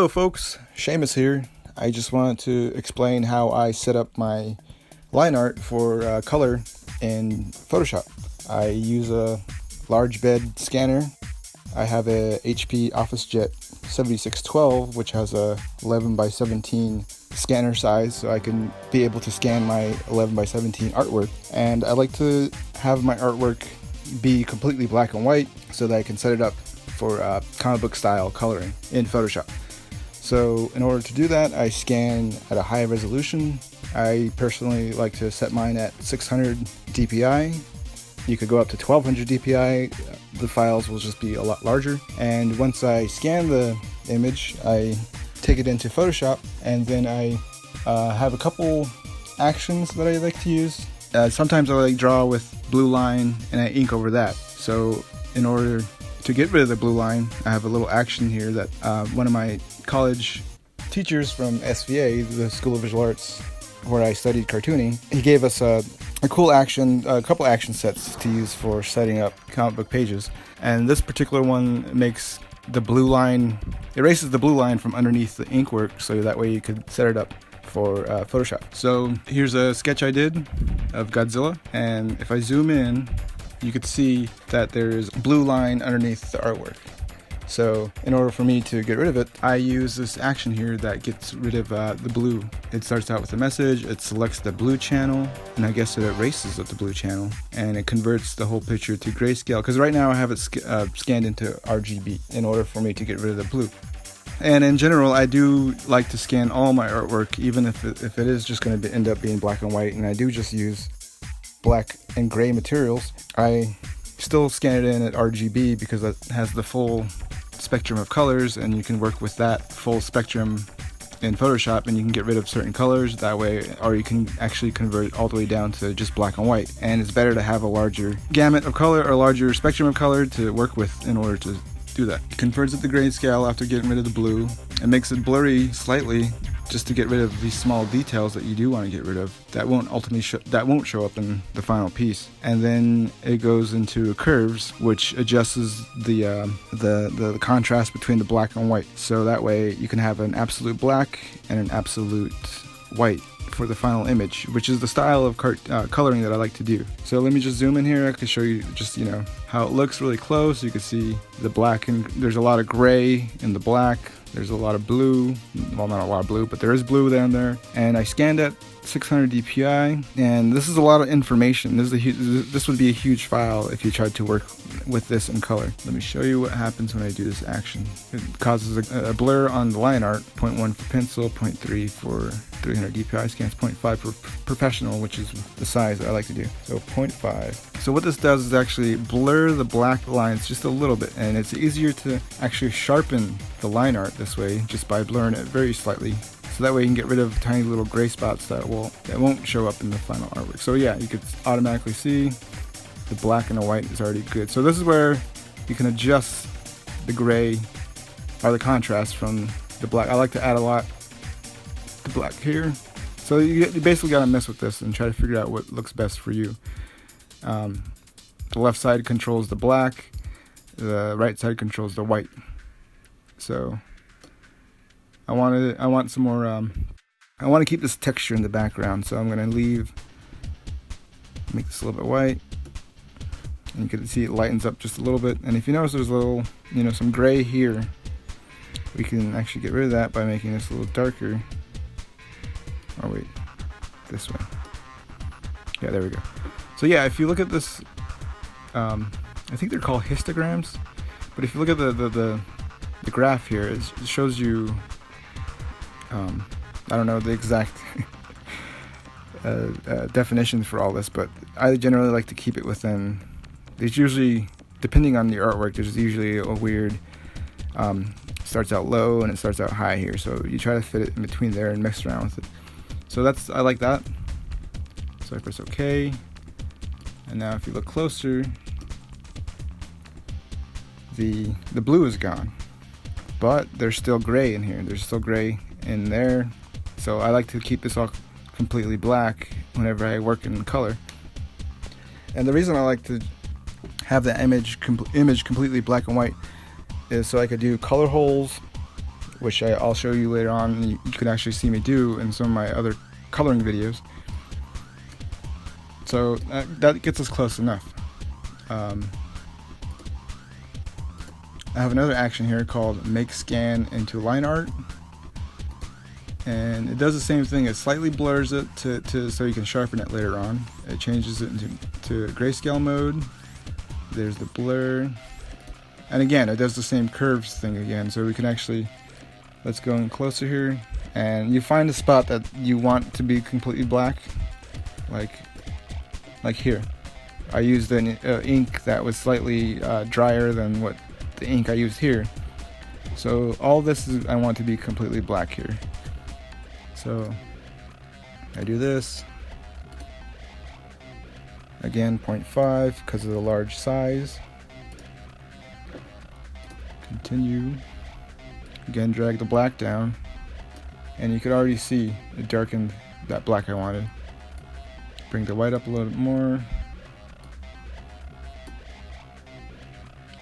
Hello folks, Seamus here. I just wanted to explain how I set up my line art for color in Photoshop. I use a large bed scanner. I have a HP OfficeJet 7612, which has a 11 by 17 scanner size, so I can be able to scan my 11 by 17 artwork. And I like to have my artwork be completely black and white so that I can set it up for comic book style coloring in Photoshop. So in order to do that, I scan at a high resolution. I personally like to set mine at 600 dpi. You could go up to 1200 dpi. The files will just be a lot larger. And once I scan the image, I take it into Photoshop, and then I have a couple actions that I like to use. Sometimes I like draw with blue line and I ink over that. So in order to get rid of the blue line, I have a little action here that one of my college teachers from SVA, the School of Visual Arts, where I studied cartooning, he gave us a cool action, a couple action sets to use for setting up comic book pages. And this particular one makes the blue line, erases the blue line from underneath the ink work, so that way you could set it up for Photoshop. So here's a sketch I did of Godzilla, and if I zoom in, you could see that there's a blue line underneath the artwork. So in order for me to get rid of it, I use this action here that gets rid of the blue. It starts out with a message, it selects the blue channel, and I guess it erases the blue channel, and it converts the whole picture to grayscale, because right now I have it scanned into RGB in order for me to get rid of the blue. And in general, I do like to scan all my artwork, even if it is just going to end up being black and white, and I do just use black and gray materials. I still scan it in at RGB because that has the full spectrum of colors, and you can work with that full spectrum in Photoshop, and you can get rid of certain colors that way, or you can actually convert it all the way down to just black and white. And it's better to have a larger gamut of color or a larger spectrum of color to work with in order to do that. It converts it to grayscale after getting rid of the blue. It makes it blurry slightly just to get rid of these small details that you do want to get rid of that won't ultimately show up in the final piece. And then it goes into curves, which adjusts the contrast between the black and white, so that way you can have an absolute black and an absolute white for the final image, which is the style of coloring that I like to do. So let me just zoom in here. I can show you just how it looks really close. You can see the black, and there's a lot of gray in the black. There's a lot of blue, well, not a lot of blue, but there is blue down there. And I scanned at 600 dpi, and this is a lot of information. This would be a huge file if you tried to work with this in color. Let me show you what happens when I do this action. It causes a blur on the line art, 0.1 for pencil, 0.3 for 300 dpi scans, 0.5 for professional, which is the size that I like to do. So 0.5. So what this does is actually blur the black lines just a little bit, and it's easier to actually sharpen the line art this way just by blurring it very slightly. So that way you can get rid of tiny little gray spots that won't show up in the final artwork. So yeah, you could automatically see the black and the white is already good. So this is where you can adjust the gray or the contrast from the black. I like to add a lot to black here. So you basically got to mess with this and try to figure out what looks best for you. The left side controls the black, the right side controls the white. So I want some more, I want to keep this texture in the background, so I'm going to make this a little bit white. And you can see it lightens up just a little bit. And if you notice there's a little, some gray here, we can actually get rid of that by making this a little darker. Oh wait, this way. Yeah, there we go. So yeah, if you look at this, I think they're called histograms, but if you look at the graph here, it shows you, I don't know the exact definitions for all this, but I generally like to keep it within. There's usually, depending on your artwork, there's usually a weird, starts out low and it starts out high here, so you try to fit it in between there and mix around with it. So I like that. So I press OK, and now if you look closer, the blue is gone, but there's still gray in here. There's still gray in there. So I like to keep this all completely black whenever I work in color. And the reason I like to have the image completely black and white is so I could do color holes which I'll show you later on, and you can actually see me do in some of my other coloring videos. So that gets us close enough. I have another action here called make scan into line art, and it does the same thing. It slightly blurs it so you can sharpen it later on. It changes it into grayscale mode. There's the blur, and again it does the same curves thing again, so we can actually, let's go in closer here, and you find a spot that you want to be completely black, like here. I used an ink that was slightly drier than what the ink I used here, so all this is, I want to be completely black here. So I do this again, 0.5 because of the large size. Continue. Again, drag the black down, and you could already see it darkened that black I wanted. Bring the white up a little bit more.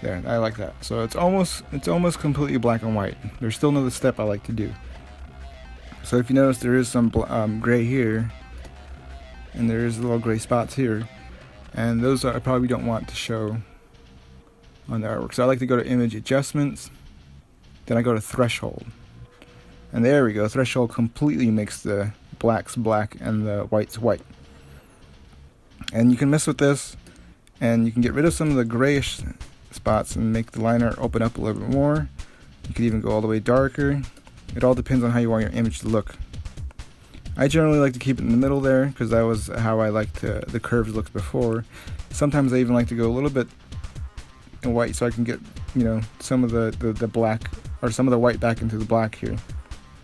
There, I like that. So it's almost completely black and white. There's still another step I like to do. So if you notice, there is some gray here, and there is little gray spots here, and those I probably don't want to show on the artwork. So I like to go to image adjustments, then I go to threshold, and there we go. Threshold completely makes the blacks black and the whites white. And you can mess with this, and you can get rid of some of the grayish spots and make the line art open up a little bit more. You could even go all the way darker. It all depends on how you want your image to look. I generally like to keep it in the middle there because that was how I liked the curves looked before. Sometimes I even like to go a little bit in white so I can get, you know, some of the black or some of the white back into the black here.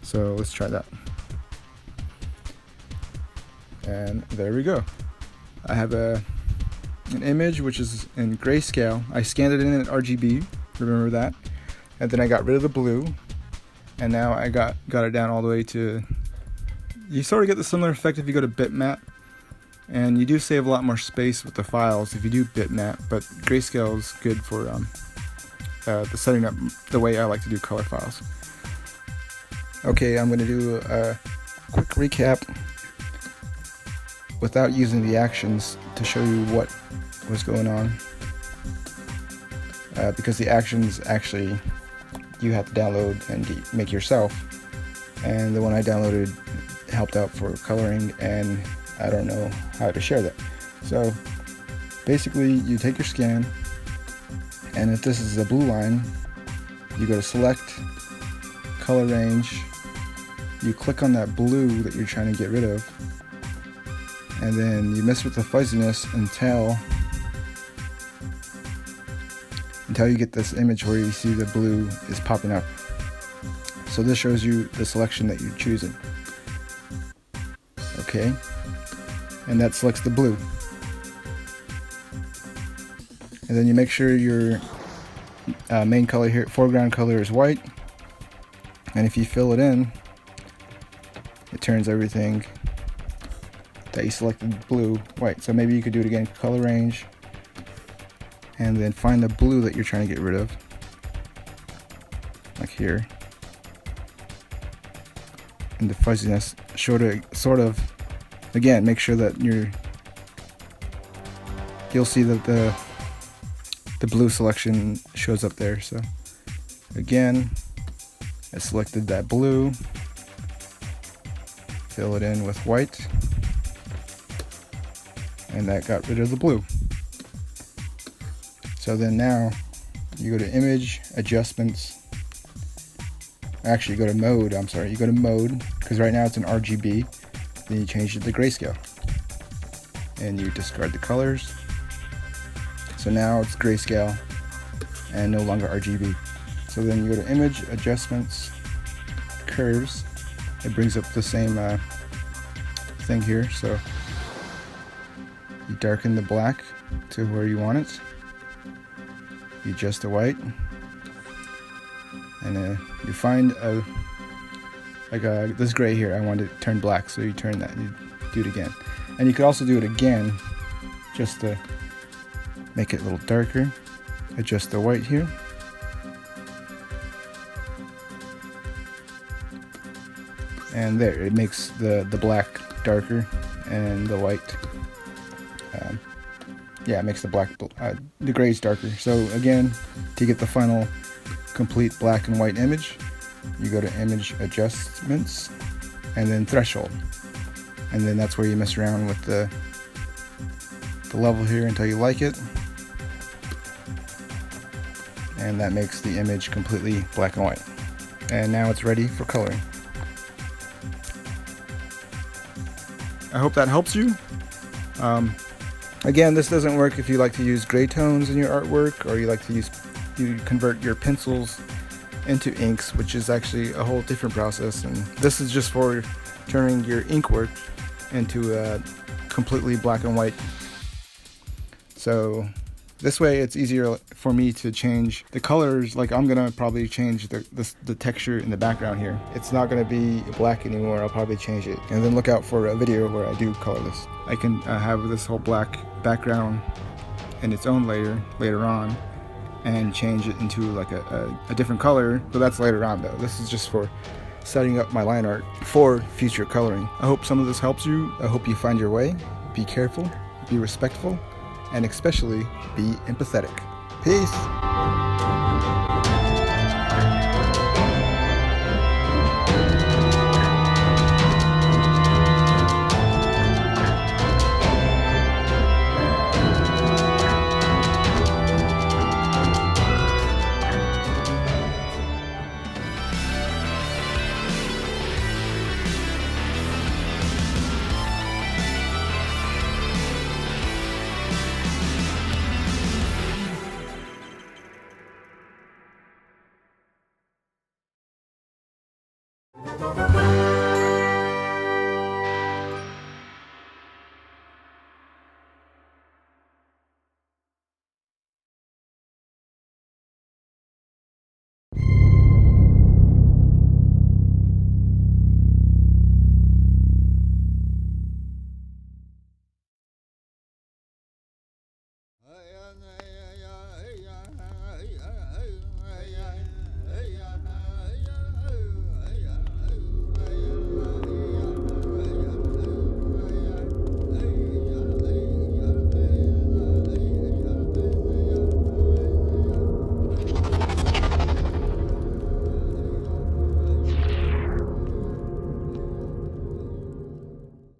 So let's try that. And there we go. I have an image which is in grayscale. I scanned it in RGB, remember that, and then I got rid of the blue, and now I got it down all the way to, you sort of get the similar effect if you go to bitmap, and you do save a lot more space with the files if you do bitmap, but grayscale is good for the setting up the way I like to do color files. Okay, I'm going to do a quick recap without using the actions to show you what was going on, because the actions actually you have to download and make yourself, and the one I downloaded helped out for coloring, and I don't know how to share that. So basically you take your scan, and if this is a blue line, you go to select, color range, you click on that blue that you're trying to get rid of, and then you mess with the fuzziness until you get this image where you see the blue is popping up. So this shows you the selection that you're choosing. Okay, and that selects the blue. And then you make sure your main color here, foreground color, is white. And if you fill it in, it turns everything that you selected blue white. So maybe you could do it again, color range, and then find the blue that you're trying to get rid of, like here. And the fuzziness, sort of, again, make sure that you'll see that the blue selection shows up there. So again, I selected that blue, fill it in with white, and that got rid of the blue. So then now you go to image adjustments, actually go to mode, you go to mode, because right now it's in RGB, then you change it to grayscale, and you discard the colors, so now it's grayscale and no longer RGB. So then you go to image adjustments, curves, it brings up the same thing here, so you darken the black to where you want it, you adjust the white, and you find this gray here, I want it to turn black, so you turn that, you do it again. And you could also do it again just to make it a little darker, adjust the white here, And there, it makes the black darker and the white, yeah, it makes the grays darker. So again, to get the final complete black and white image, you go to image adjustments and then threshold, and then that's where you mess around with the level here until you like it, and that makes the image completely black and white. And now it's ready for coloring. I hope that helps you. Again, this doesn't work if you like to use gray tones in your artwork, or you like to convert your pencils into inks, which is actually a whole different process. And this is just for turning your ink work into a completely black and white. So this way it's easier for me to change the colors. Like, I'm gonna probably change the texture in the background here. It's not gonna be black anymore. I'll probably change it, and then look out for a video where I do color this. I can have this whole black background in its own layer later on and change it into like a different color, but that's later on though. This is just for setting up my line art for future coloring. I hope some of this helps you. I hope you find your way. Be careful, be respectful, and especially be empathetic. Peace!